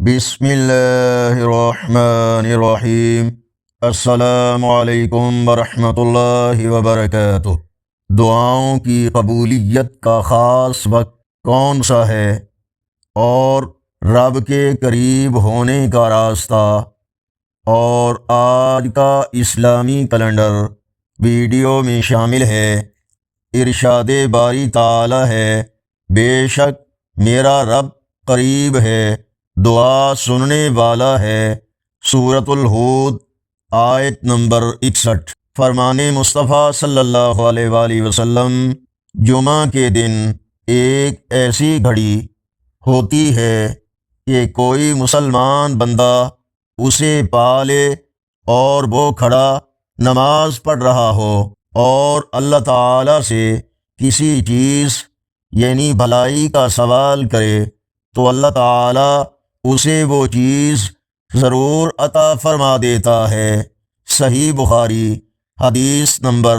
بسم اللہ الرحمن الرحیم۔ السلام علیکم ورحمۃ اللہ وبرکاتہ۔ دعاؤں کی قبولیت کا خاص وقت کون سا ہے اور رب کے قریب ہونے کا راستہ، اور آج کا اسلامی کیلنڈر ویڈیو میں شامل ہے۔ ارشاد باری تعالی ہے، بے شک میرا رب قریب ہے، دعا سننے والا ہے۔ سورۃ الہود آیت نمبر 61۔ فرمان مصطفیٰ صلی اللہ علیہ وآلہ وسلم، جمعہ کے دن ایک ایسی گھڑی ہوتی ہے کہ کوئی مسلمان بندہ اسے پا لے اور وہ کھڑا نماز پڑھ رہا ہو اور اللہ تعالی سے کسی چیز یعنی بھلائی کا سوال کرے تو اللہ تعالی اسے وہ چیز ضرور عطا فرما دیتا ہے۔ صحیح بخاری حدیث نمبر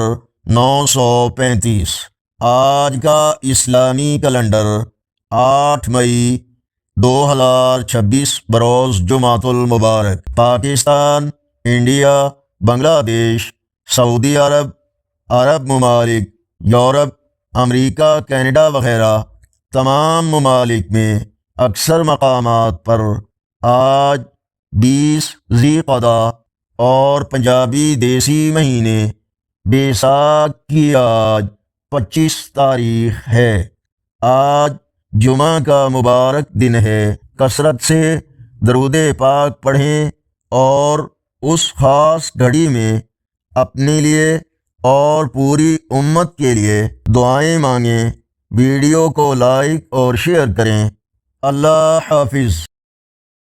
935۔ آج کا اسلامی کیلنڈر 8 مئی 2026 بروز جمعۃ المبارک۔ پاکستان، انڈیا، بنگلہ دیش، سعودی عرب، عرب ممالک، یورپ، امریکہ، کینیڈا وغیرہ تمام ممالک میں اکثر مقامات پر آج 20 ذی القعدہ اور پنجابی دیسی مہینے بیساکھ کی آج 25 تاریخ ہے۔ آج جمعہ کا مبارک دن ہے۔ کثرت سے درود پاک پڑھیں اور اس خاص گھڑی میں اپنے لیے اور پوری امت کے لیے دعائیں مانگیں۔ ویڈیو کو لائک اور شیئر کریں۔ اللہ حافظ۔